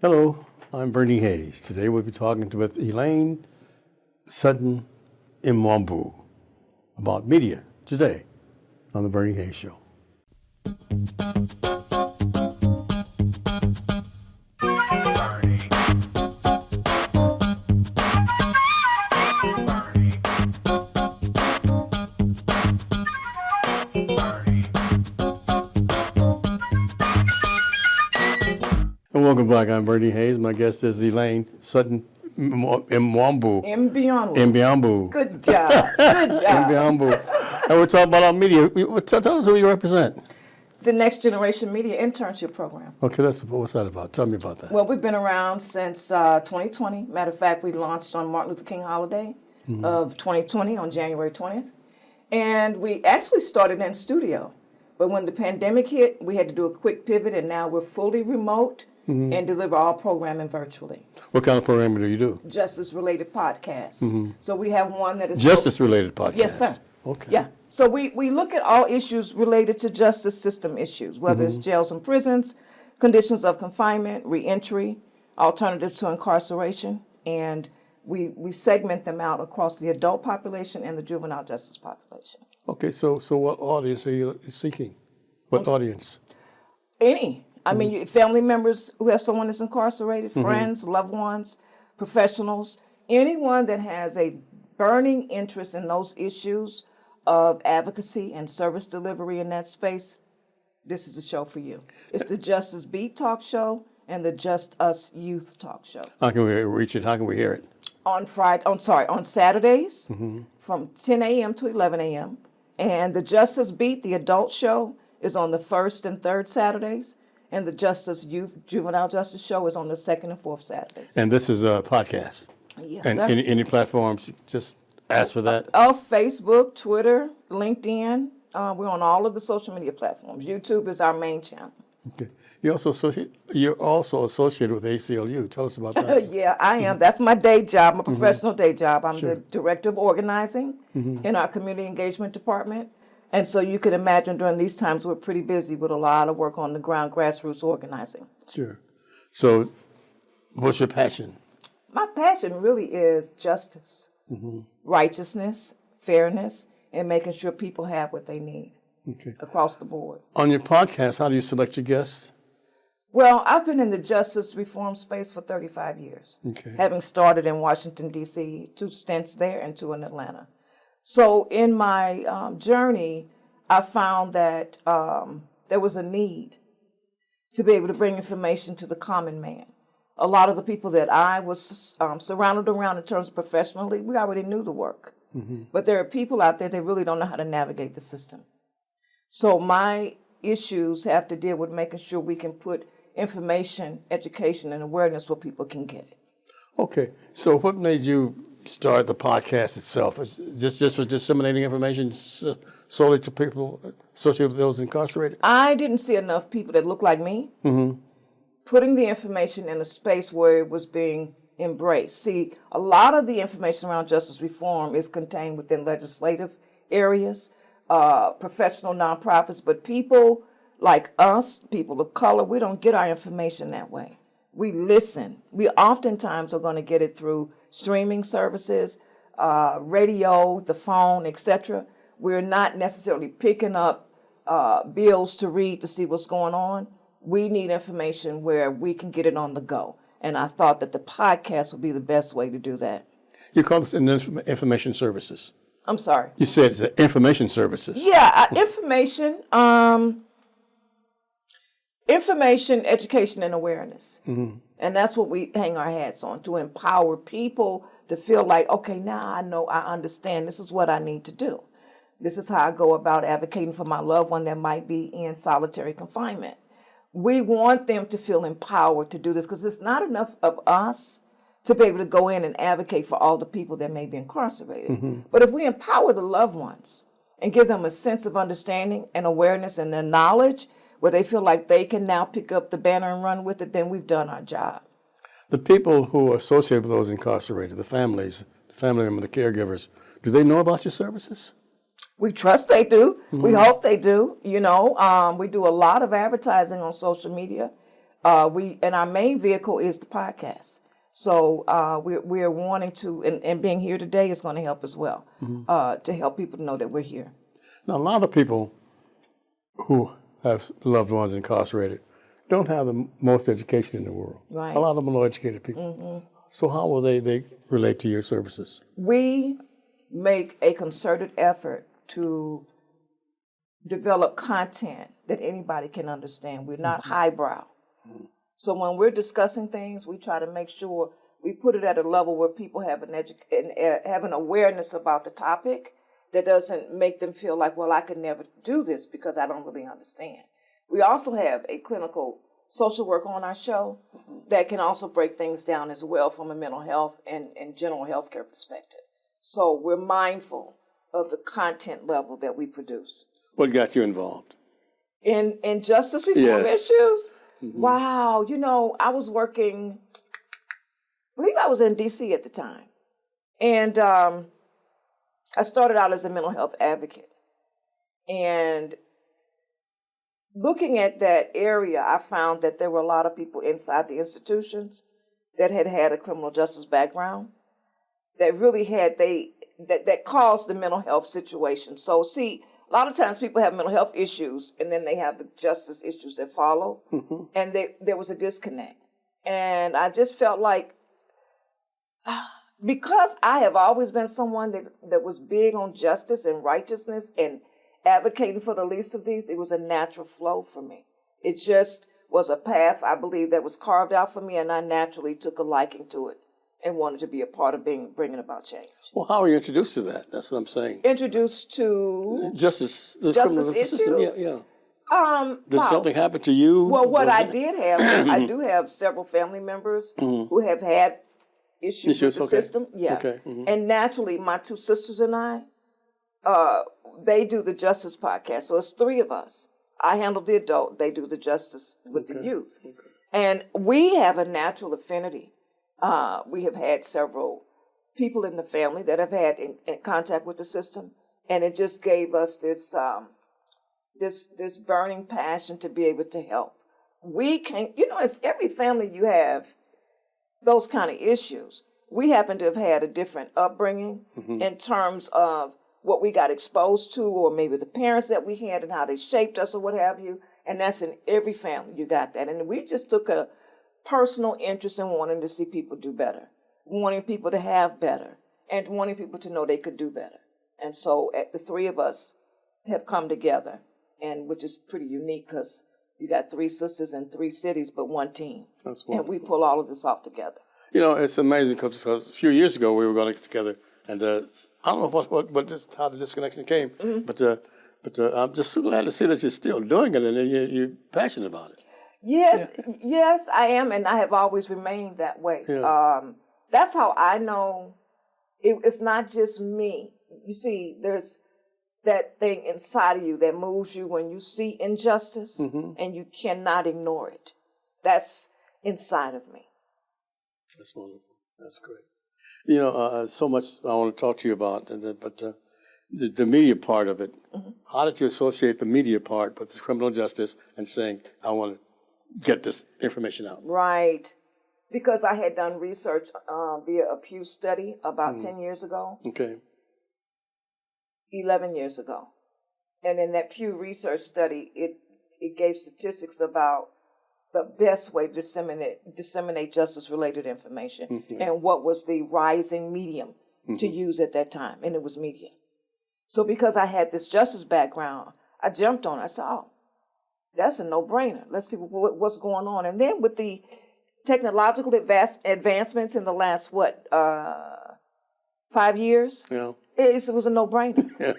Hello, I'm Bernie Hayes. Today we'll be talking with Elaine Sutton Mbionwu about media today on the Bernie Hayes Show. And welcome back. I'm Bernie Hayes. My guest is Elaine Sutton Mbionwu. Mbionwu. Good job. Good job. Mbionwu. And we're talking about our media. Tell us who you represent. The Next Generation Media Internship Program. Okay, what's that about? Tell me about that. Well, we've been around since 2020. Matter of fact, we launched on Martin Luther King holiday of 2020 on January 20th. And we actually started in studio. But when the pandemic hit, we had to do a quick pivot, and now we're fully remote and deliver all programming virtually. What kind of programming do you do? Justice-related podcasts. So we have one that is... Justice-related podcasts? Yes, sir. Okay. Yeah. So we look at all issues related to justice system issues, whether it's jails and prisons, conditions of confinement, reentry, alternatives to incarceration, and we segment them out across the adult population and the juvenile justice population. Okay, so what audience are you seeking? What audience? Any. I mean, family members who have someone that's incarcerated, friends, loved ones, professionals, anyone that has a burning interest in those issues of advocacy and service delivery in that space, this is a show for you. It's the Justice Beat Talk Show and the Just Us Youth Talk Show. How can we reach it? How can we hear it? On Saturdays from 10 a.m. to 11 a.m. And the Justice Beat, the adult show, is on the first and third Saturdays. And the Justice Youth Juvenile Justice Show is on the second and fourth Saturdays. And this is a podcast? Yes, and sir. Any platforms, just ask for that? Facebook, Twitter, LinkedIn. We're on all of the social media platforms. YouTube is our main channel. Okay. You're also associated with ACLU. Tell us about that. Yeah, I am. That's my day job, my professional day job. I'm the director of organizing in our community engagement department. And so you can imagine during these times we're pretty busy with a lot of work on the ground, grassroots organizing. Sure. So what's your passion? My passion really is justice, righteousness, fairness, and making sure people have what they need across the board. On your podcast, how do you select your guests? Well, I've been in the justice reform space for 35 years, having started in Washington, D.C., 2 stints there and 2 in Atlanta. So in my journey, I found that there was a need to be able to bring information to the common man. A lot of the people that I was surrounded around in terms of professionally, we already knew the work. But there are people out there that really don't know how to navigate the system. So my issues have to deal with making sure we can put information, education, and awareness where people can get it. Okay. So what made you start the podcast itself? Is just for disseminating information solely to people associated with those incarcerated? I didn't see enough people that looked like me putting the information in a space where it was being embraced. See, a lot of the information around justice reform is contained within legislative areas, professional nonprofits, but people like us, people of color, we don't get our information that way. We listen. We oftentimes are going to get it through streaming services, radio, the phone, etc. We're not necessarily picking up bills to read to see what's going on. We need information where we can get it on the go. And I thought that the podcast would be the best way to do that. You call this information services? I'm sorry. You said it's information services. Yeah, information, education, and awareness. And that's what we hang our hats on, to empower people to feel like, okay, now I know, I understand, this is what I need to do. This is how I go about advocating for my loved one that might be in solitary confinement. We want them to feel empowered to do this because it's not enough of us to be able to go in and advocate for all the people that may be incarcerated. But if we empower the loved ones and give them a sense of understanding and awareness and their knowledge where they feel like they can now pick up the banner and run with it, then we've done our job. The people who are associated with those incarcerated, the family members, the caregivers, do they know about your services? We trust they do. We hope they do. You know, we do a lot of advertising on social media. And our main vehicle is the podcast. So we're wanting to, and being here today is going to help as well, to help people know that we're here. Now, a lot of people who have loved ones incarcerated don't have the most education in the world. Right. A lot of them are low-educated people. So how will they relate to your services? We make a concerted effort to develop content that anybody can understand. We're not highbrow. So when we're discussing things, we try to make sure we put it at a level where people have have an awareness about the topic that doesn't make them feel like, well, I could never do this because I don't really understand. We also have a clinical social worker on our show that can also break things down as well from a mental health and general healthcare perspective. So we're mindful of the content level that we produce. What got you involved? In justice reform issues? Mm-hmm. Wow, I was working, I believe I was in D.C. at the time. And I started out as a mental health advocate. And looking at that area, I found that there were a lot of people inside the institutions that had a criminal justice background that really had, that caused the mental health situation. So see, a lot of times people have mental health issues and then they have the justice issues that follow. And there was a disconnect. And I just felt like, because I have always been someone that was big on justice and righteousness and advocating for the least of these, it was a natural flow for me. It just was a path, I believe, that was carved out for me, and I naturally took a liking to it and wanted to be a part of bringing about change. Well, how were you introduced to that? That's what I'm saying. Introduced to Justice, the justice criminal justice system. issues? Yeah. Did something happen to you? Well, what I did have, I do have several family members who have had issues with the system. Yeah. Okay. And naturally, my two sisters and I, they do the justice podcast. So it's three of us. I handle the adult. They do the justice with the youth. Okay. And we have a natural affinity. We have had several people in the family that have had in contact with the system. And it just gave us this this burning passion to be able to help. We can, as every family you have those kind of issues. We happen to have had a different upbringing in terms of what we got exposed to, or maybe the parents that we had and how they shaped us or what have you. And that's in every family. You got that. And we just took a personal interest in wanting to see people do better, wanting people to have better, and wanting people to know they could do better. And so the three of us have come together, and which is pretty unique because you got three sisters in three cities, but one team. That's wonderful. And we pull all of this off together. It's amazing because a few years ago we were going to get together, and I don't know how the disconnection came, but I'm just so glad to see that you're still doing it and you're passionate about it. Yes, I am, and I have always remained that way. Yeah. That's how I know it's not just me. You see, there's that thing inside of you that moves you when you see injustice, and you cannot ignore it. That's inside of me. That's wonderful. That's great. So much I want to talk to you about, but the media part of it, how did you associate the media part with the criminal justice and saying, I want to get this information out? Right. Because I had done research via a Pew study about 10 years ago. Okay. 11 years ago. And in that Pew research study, it gave statistics about the best way to disseminate justice-related information and what was the rising medium to use at that time, and it was media. So because I had this justice background, I jumped on it. I said, oh, that's a no-brainer. Let's see what's going on. And then with the technological advancements in the last, 5 years? Yeah. It was a no-brainer.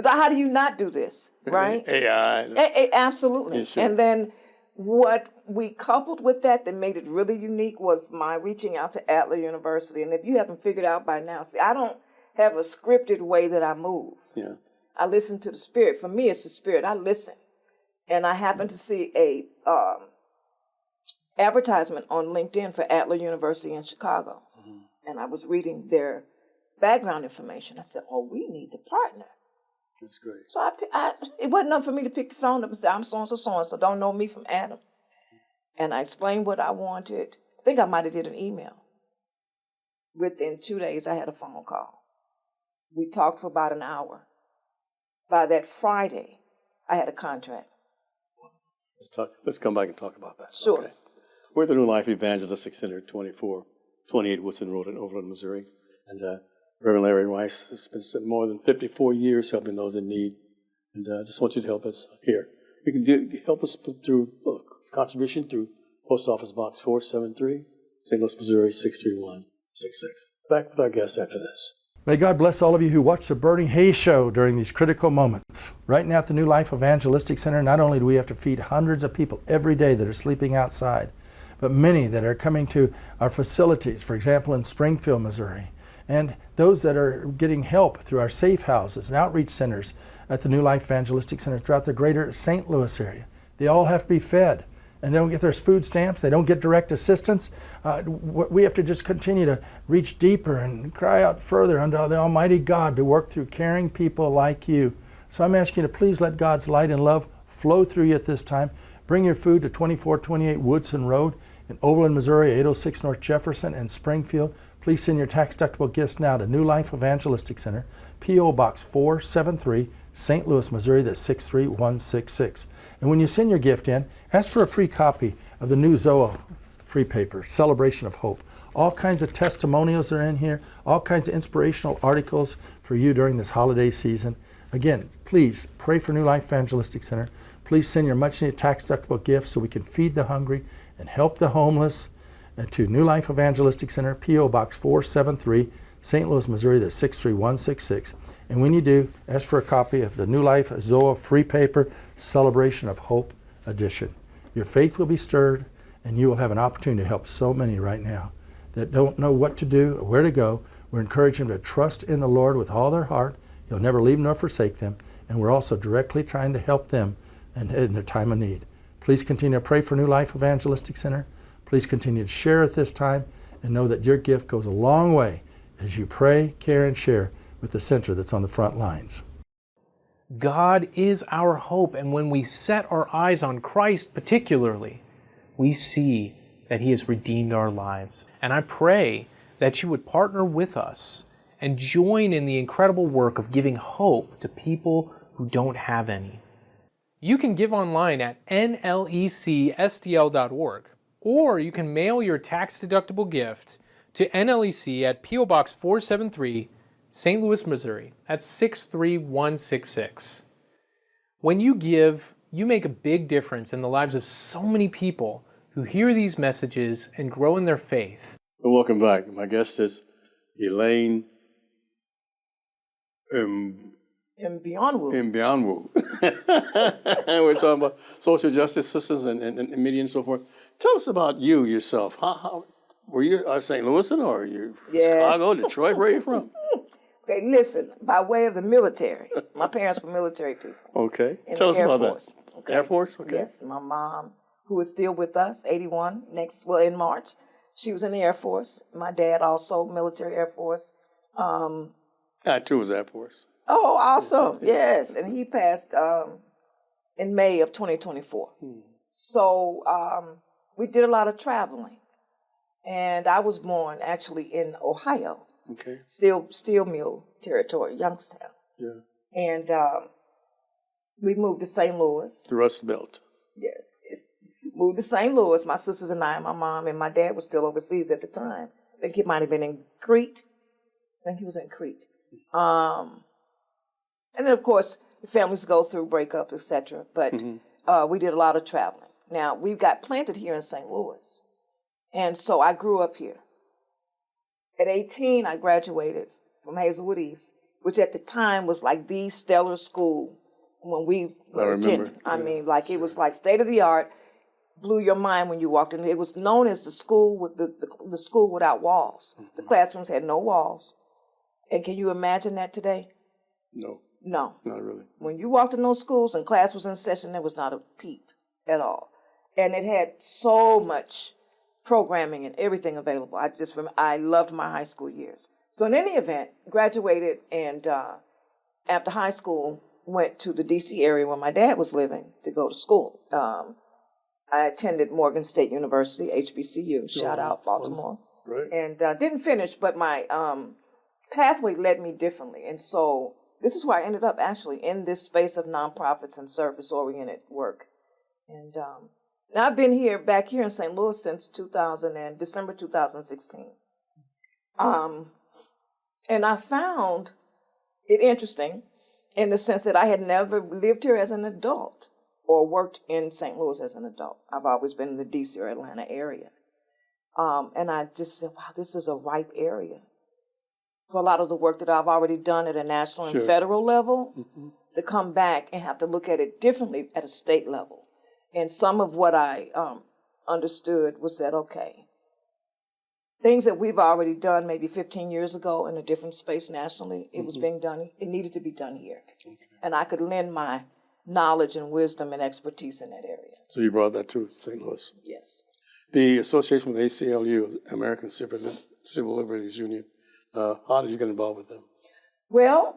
How do you not do this, right? AI. Absolutely. Yeah, sure. And then what we coupled with that made it really unique was my reaching out to Adler University. And if you haven't figured out by now, see, I don't have a scripted way that I move. Yeah. I listen to the Spirit. For me, it's the Spirit. I listen. And I happened to see a advertisement on LinkedIn for Adler University in Chicago. And I was reading their background information. I said, oh, we need to partner. That's great. So it wasn't enough for me to pick the phone up and say, I'm so-and-so, so-and-so, don't know me from Adam. And I explained what I wanted. I think I might have did an email. Within 2 days, I had a phone call. We talked for about an hour. By that Friday, I had a contract. Let's come back and talk about that. Sure. Okay. We're at the New Life Evangelistic Center, 28 Woodson Road in Overland, Missouri. And Reverend Larry Rice has spent more than 54 years helping those in need. And I just want you to help us here. You can help us through contribution through Post Office Box 473, St. Louis, Missouri 63166. Back with our guests after this. May God bless all of you who watch the Bernie Hayes Show during these critical moments. Right now at the New Life Evangelistic Center, not only do we have to feed hundreds of people every day that are sleeping outside, but many that are coming to our facilities, for example, in Springfield, Missouri, and those that are getting help through our safe houses and outreach centers at the New Life Evangelistic Center throughout the greater St. Louis area. They all have to be fed, and they don't get their food stamps, they don't get direct assistance. We have to just continue to reach deeper and cry out further unto the Almighty God to work through caring people like you. So I'm asking you to please let God's light and love flow through you at this time. Bring your food to 2428 Woodson Road in Overland, Missouri, 806 North Jefferson, and Springfield. Please send your tax-deductible gifts now to New Life Evangelistic Center, P.O. Box 473, St. Louis, Missouri, that's 63166. And when you send your gift in, ask for a free copy of the new Zoa free paper, Celebration of Hope. All kinds of testimonials are in here, all kinds of inspirational articles for you during this holiday season. Again, please pray for New Life Evangelistic Center. Please send your much-needed tax-deductible gifts so we can feed the hungry and help the homeless. To New Life Evangelistic Center, P.O. Box 473, St. Louis, Missouri, that's 63166. And when you do, ask for a copy of the New Life Zoa free paper, Celebration of Hope edition. Your faith will be stirred, and you will have an opportunity to help so many right now that don't know what to do or where to go. We're encouraging them to trust in the Lord with all their heart. He'll never leave nor forsake them. And we're also directly trying to help them in their time of need. Please continue to pray for New Life Evangelistic Center. Please continue to share at this time and know that your gift goes a long way as you pray, care, and share with the center that's on the front lines. God is our hope, and when we set our eyes on Christ particularly, we see that He has redeemed our lives. And I pray that you would partner with us and join in the incredible work of giving hope to people who don't have any. You can give online at nlecstl.org, or you can mail your tax-deductible gift to NLEC at P.O. Box 473, St. Louis, Missouri. That's 63166. When you give, you make a big difference in the lives of so many people who hear these messages and grow in their faith. Well, welcome back. My guest is Elaine Mbionwu. We're talking about social justice systems and media and so forth. Tell us about you yourself. How were you a St. Louisan, or are you from Chicago, Detroit? Where are you from? Okay, listen, by way of the military. My parents were military people. Okay. Tell us about that. Okay. Air Force? Okay. Yes, my mom, who is still with us, 81, in March. She was in the Air Force. My dad also, military Air Force. I too was Air Force. Oh, awesome. Yes. And he passed in May of 2024. So we did a lot of traveling. And I was born actually in Ohio. Okay. Steel Mill territory, Youngstown. Yeah. And we moved to St. Louis. The Rust Belt. Yeah. Moved to St. Louis. My sisters and I, my mom, and my dad was still overseas at the time. I think he might have been in Crete. I think he was in Crete. And then, of course, families go through breakup, etc. But we did a lot of traveling. Now, we got planted here in St. Louis. And so I grew up here. At 18, I graduated from Hazelwood East, which at the time was like the stellar school when we were attending. It was like state of the art, blew your mind when you walked in. It was known as the school with the school without walls. The classrooms had no walls. And can you imagine that today? No. No. Not really. When you walked in those schools and class was in session, there was not a peep at all. And it had so much programming and everything available. I loved my high school years. So in any event, graduated, and after high school, went to the D.C. area where my dad was living to go to school. I attended Morgan State University, HBCU, shout out Baltimore. Right. And didn't finish, but my pathway led me differently. And so this is where I ended up actually in this space of nonprofits and service-oriented work. And now I've been back here in St. Louis since December 2016. And I found it interesting in the sense that I had never lived here as an adult or worked in St. Louis as an adult. I've always been in the DC or Atlanta area. And I just said, wow, this is a ripe area for a lot of the work that I've already done at a national and federal level to come back and have to look at it differently at a state level. And some of what I understood was that, okay, things that we've already done maybe 15 years ago in a different space nationally, it was being done, it needed to be done here. Okay. And I could lend my knowledge and wisdom and expertise in that area. So you brought that to St. Louis. Yes. The association with ACLU, American Civil Liberties Union, how did you get involved with them? Well,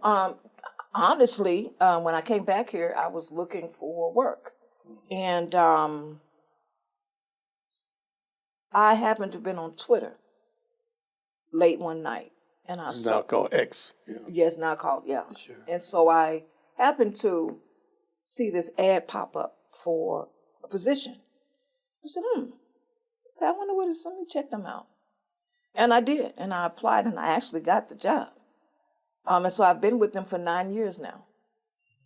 honestly, when I came back here, I was looking for work. And I happened to have been on Twitter late one night. And I It's now called X. Yeah. Yes, now called, yeah. Sure. And so I happened to see this ad pop up for a position. I said, okay, I wonder what it is. Let me check them out. And I did. And I applied and I actually got the job. And so I've been with them for 9 years now.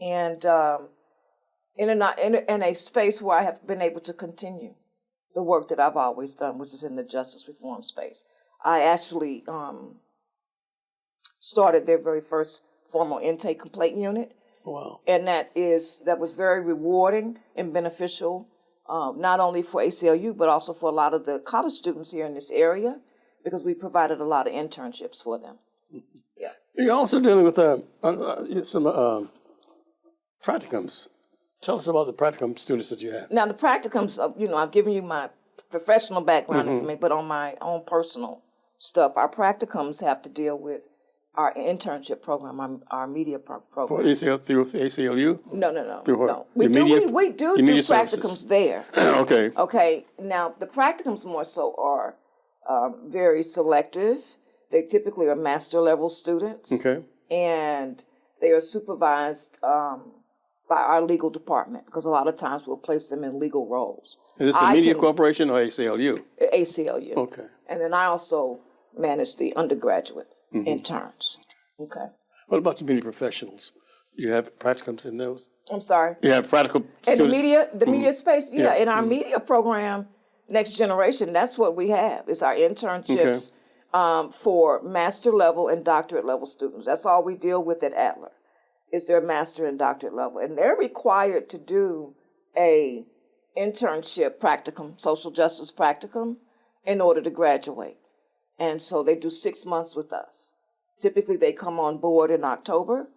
And in a space where I have been able to continue the work that I've always done, which is in the justice reform space. I actually started their very first formal intake complaint unit. Wow. And that was very rewarding and beneficial, not only for ACLU, but also for a lot of the college students here in this area, because we provided a lot of internships for them. Yeah. You're also dealing with some practicums. Tell us about the practicum students that you have. Now, the practicums, I've given you my professional background information, but on my own personal stuff, our practicums have to deal with our internship program, our media program. For through ACLU? No. Through what? No. We do practicums there. Okay. Okay. Now, the practicums more so are very selective. They typically are master level students. Okay. And they are supervised by our legal department, because a lot of times we'll place them in legal roles. Is this a media corporation or ACLU? ACLU. Okay. And then I also manage the undergraduate interns. Okay. What about the media professionals? You have practicums in those? I'm sorry. You have practical And students? the media space, in our media program, Next Generation, that's what we have. It's our internships for master level and doctorate level students. That's all we deal with at Adler, is their master and doctorate level. And they're required to do a internship practicum, social justice practicum, in order to graduate. And so they do 6 months with us. Typically, they come on board in October,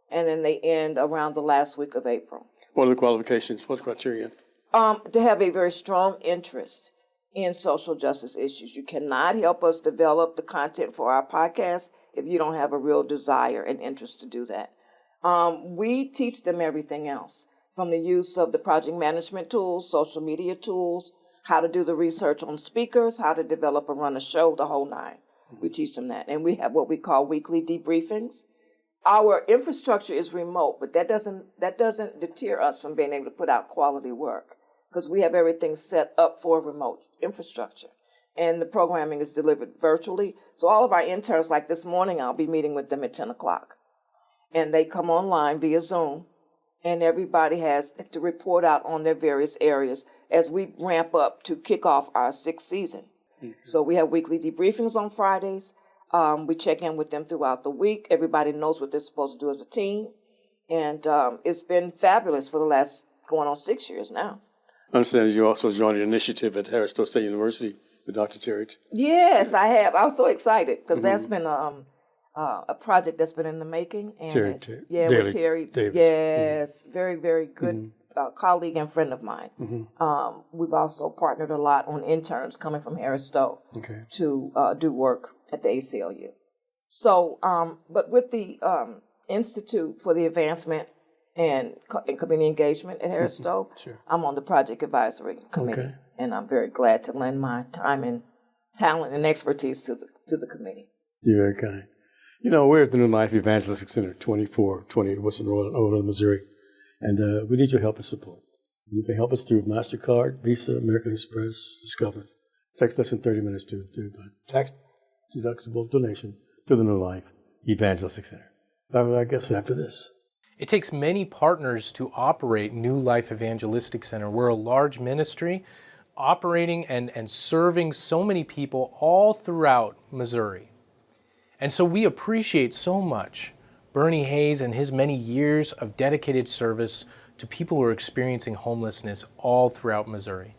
and then they end around the last week of April. What are the qualifications? What's the criteria? To have a very strong interest in social justice issues. You cannot help us develop the content for our podcast if you don't have a real desire and interest to do that. We teach them everything else, from the use of the project management tools, social media tools, how to do the research on speakers, how to develop and run a show, the whole nine. We teach them that. And we have what we call weekly debriefings. Our infrastructure is remote, but that doesn't deter us from being able to put out quality work, because we have everything set up for remote infrastructure. And the programming is delivered virtually. So all of our interns, like this morning, I'll be meeting with them at 10 o'clock. And they come online via Zoom, and everybody has to report out on their various areas as we ramp up to kick off our 6th season. Okay. So we have weekly debriefings on Fridays. We check in with them throughout the week. Everybody knows what they're supposed to do as a team. And it's been fabulous for the last going on 6 years now. I understand you also joined an initiative at Harris State University with Dr. Terry. Yes, I have. I was so excited because that's been a project that's been in the making. And with Terry Davis. Yes, very, very good colleague and friend of mine. We've also partnered a lot on interns coming from Harris Stowe to do work at the ACLU. So, but with the Institute for the Advancement and community engagement at Harris Stowe. Sure. I'm on the project advisory committee, Okay. and I'm very glad to lend my time and talent and expertise to the committee. You're very kind. You know, we're at the New Life Evangelistic Center, 2428 Wilson Road in Overland, Missouri, and we need your help and support. You can help us through MasterCard, Visa, American Express, Discover. It takes less than 30 minutes to do a tax-deductible donation to the New Life Evangelistic Center. I guess after this. It takes many partners to operate New Life Evangelistic Center. We're a large ministry operating and serving so many people all throughout Missouri. And so we appreciate so much Bernie Hayes and his many years of dedicated service to people who are experiencing homelessness all throughout Missouri.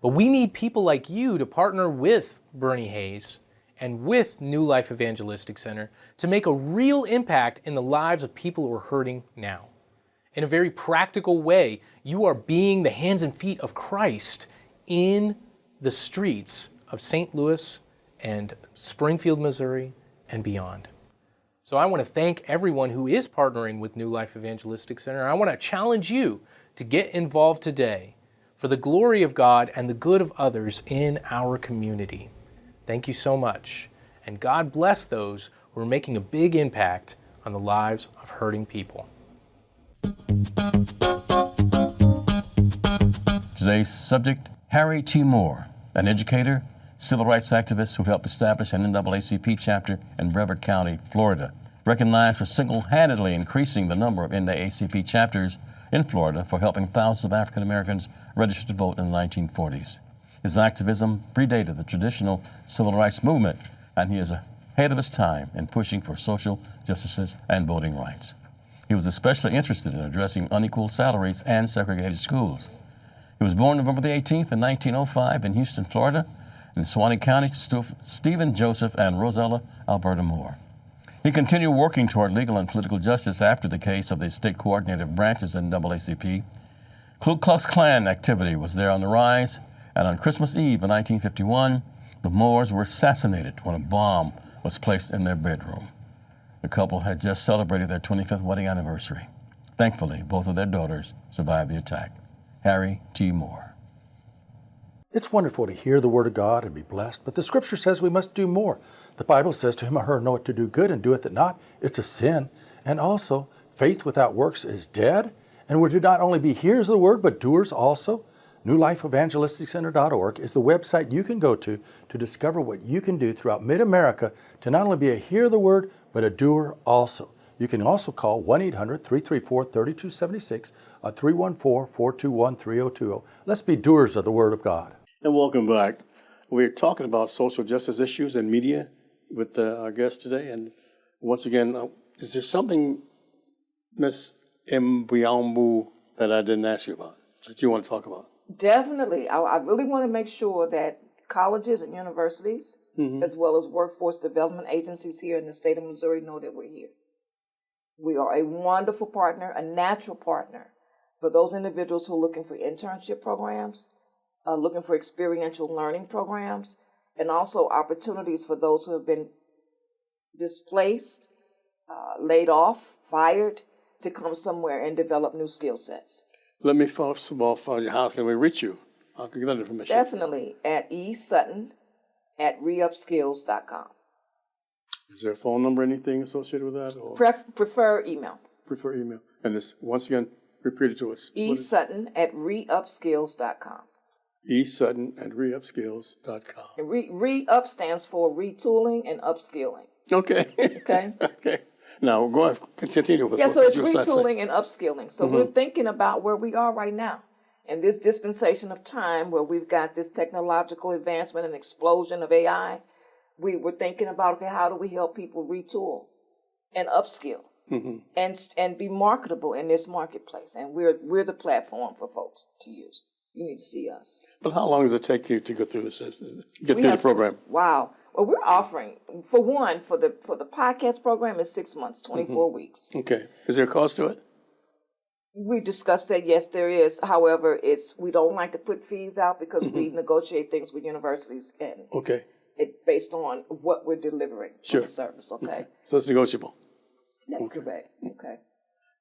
But we need people like you to partner with Bernie Hayes and with New Life Evangelistic Center to make a real impact in the lives of people who are hurting now. In a very practical way, you are being the hands and feet of Christ in the streets of St. Louis and Springfield, Missouri, and beyond. So I want to thank everyone who is partnering with New Life Evangelistic Center. I want to challenge you to get involved today for the glory of God and the good of others in our community. Thank you so much. And God bless those who are making a big impact on the lives of hurting people. Today's subject, Harry T. Moore, an educator, civil rights activist who helped establish an NAACP chapter in Brevard County, Florida, recognized for single-handedly increasing the number of NAACP chapters in Florida for helping thousands of African Americans register to vote in the 1940s. His activism predated the traditional civil rights movement, and he is ahead of his time in pushing for social justices and voting rights. He was especially interested in addressing unequal salaries and segregated schools. He was born November the 18th in 1905 in Houston, Florida, in Suwannee County, Stephen Joseph and Rosella Alberta Moore. He continued working toward legal and political justice after the case of the state coordinated branches in NAACP. Ku Klux Klan activity was there on the rise, and on Christmas Eve in 1951, the Moores were assassinated when a bomb was placed in their bedroom. The couple had just celebrated their 25th wedding anniversary. Thankfully, both of their daughters survived the attack. Harry T. Moore. It's wonderful to hear the word of God and be blessed, but the scripture says we must do more. The Bible says, to him or her knoweth to do good and doeth it not, it's a sin. And also, faith without works is dead. And we're to not only be hearers of the word, but doers also. NewLifeEvangelisticCenter.org is the website you can go to discover what you can do throughout mid-America to not only be a hearer of the word, but a doer also. You can also call 1-800-334-3276 or 314-421-3020. Let's be doers of the word of God. And welcome back. We're talking about social justice issues and media with our guest today. And once again, is there something, Ms. Mbionwu, that I didn't ask you about, that you want to talk about? Definitely. I really want to make sure that colleges and universities, as well as workforce development agencies here in the state of Missouri, know that we're here. We are a wonderful partner, a natural partner for those individuals who are looking for internship programs, looking for experiential learning programs, and also opportunities for those who have been displaced, laid off, fired, to come somewhere and develop new skill sets. Let me first of all find you. How can we reach you? How can we get that information? Definitely at esutton@reupskills.com. Is there a phone number, anything associated with that? Or Prefer email. prefer email? And this, once again, repeat it to us. esutton@reupskills.com. esutton@reupskills.com. And re-up stands for retooling and upskilling. Okay. Okay. Okay. Now, go ahead. Continue with Yeah, what so it's you were saying. retooling and upskilling. So we're thinking about where we are right now. In this dispensation of time where we've got this technological advancement and explosion of AI, we were thinking about, okay, how do we help people retool and upskill and be marketable in this marketplace? And we're the platform for folks to use. You need to see us. But how long does it take you to go through this? Get through the program? Wow. Well, we're offering, for the podcast program is 6 months, 24 weeks. Okay. Is there a cost to it? We discussed that. Yes, there is. However, we don't like to put fees out because we negotiate things with universities and Okay. based on what we're delivering for the service. Okay. So it's negotiable. That's correct. Okay.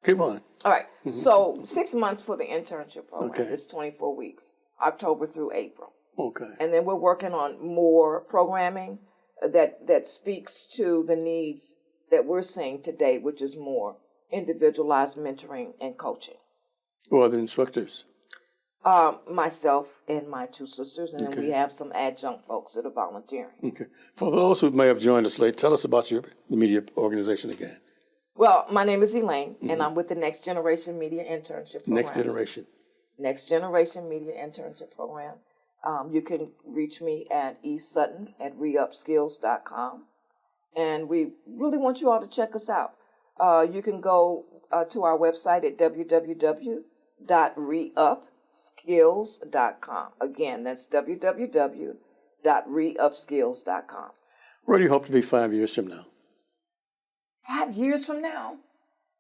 Keep on. All right. So 6 months for the internship program. Okay. It's 24 weeks, October through April. Okay. And then we're working on more programming that speaks to the needs that we're seeing today, which is more individualized mentoring and coaching. Who are the instructors? Myself and my two sisters, and then we have some adjunct folks that are volunteering. Okay. For those who may have joined us late, tell us about the media organization again. Well, my name is Elaine, and I'm with the Next Generation Media Internship Program. Next Generation. Next Generation Media Internship Program. You can reach me at esutton@reupskills.com. And we really want you all to check us out. You can go to our website at www.reupskills.com. Again, that's www.reupskills.com. Where do you hope to be 5 years from now? 5 years from now?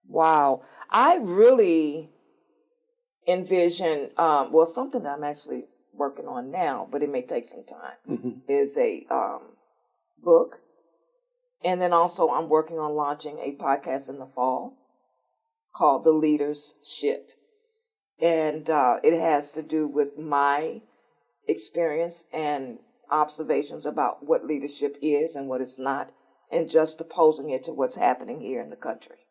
Wow. I really envision, something that I'm actually working on now, but it may take some time, is a book. And then also I'm working on launching a podcast in the fall called The Leadership. And it has to do with my experience and observations about what leadership is and what it's not, and just opposing it to what's happening here in the country.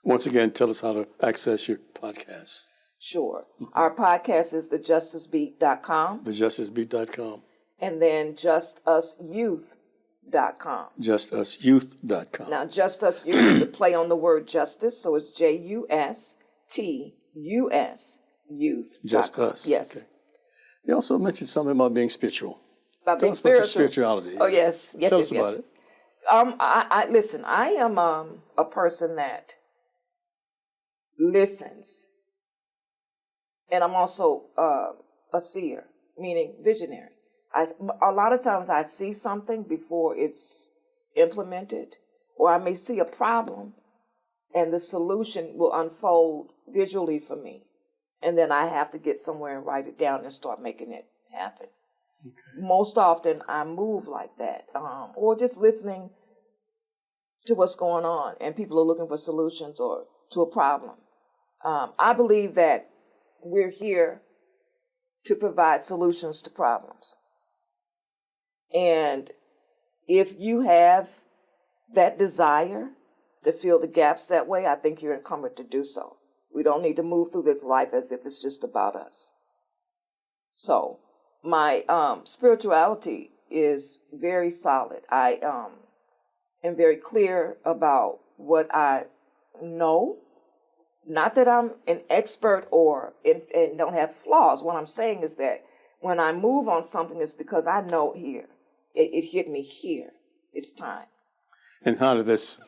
Once again, tell us how to access your podcast. Sure. Our podcast is thejustusbeat.com. Thejustusbeat.com. And then justusyouth.com. Justusyouth.com. Now, Just Us Youth is a play on the word justice, so it's JUSTUS youth. Just Us. Yes. Okay. You also mentioned something about being spiritual. About Tell being us about your spiritual. spirituality. Oh, yes. Yes, Tell yes, us yes. about it. Listen, I am a person that listens. And I'm also a seer, meaning visionary. A lot of times I see something before it's implemented, or I may see a problem and the solution will unfold visually for me. And then I have to get somewhere and write it down and start making it happen. Okay. Most often I move like that, or just listening to what's going on and people are looking for solutions or to a problem. I believe that we're here to provide solutions to problems. And if you have that desire to fill the gaps that way, I think you're incumbent to do so. We don't need to move through this life as if it's just about us. So my spirituality is very solid. I am very clear about what I know. Not that I'm an expert or and don't have flaws. What I'm saying is that when I move on something, it's because I know here. It hit me here. It's time. And how did this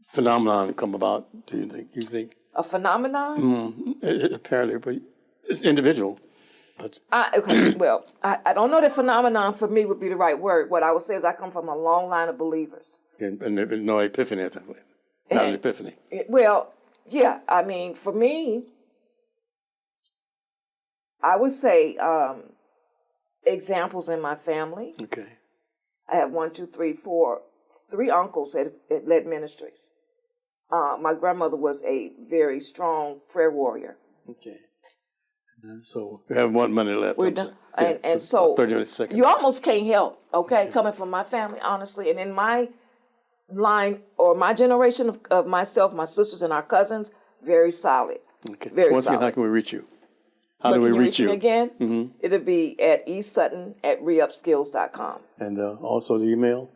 phenomenon come about, do you think? You think a phenomenon? Apparently, but it's individual. But I don't know that phenomenon for me would be the right word. What I would say is I come from a long line of believers. and there's no epiphany, I think. Not an epiphany. Well, yeah. I mean, for me, I would say examples in my family. Okay. I have 3 uncles that led ministries. My grandmother was a very strong prayer warrior. Okay. So we have 1 minute left. We're done. And so 30 seconds. You almost can't help, okay, coming from my family, honestly. And in my line or my generation of myself, my sisters and our cousins, very solid. Okay. Very Once solid. again, how can we reach you? How do we reach you? Me again? Mm-hmm. It'll be at esutton@reupskills.com. And also the email?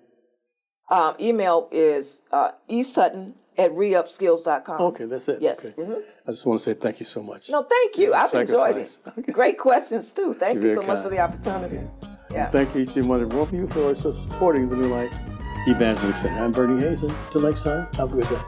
Email is esutton@reupskills.com. Okay, that's it. Yes. Okay. Mm-hmm. I just want to say thank you so much. No, thank you. I've enjoyed it. Okay. Great questions, too. Thank You're you so very much kind. for the opportunity. Okay. Yeah. Thank each and one of you for supporting the New Life Evangelistic Center. I'm Bernie Hazen. Until next time, have a good day.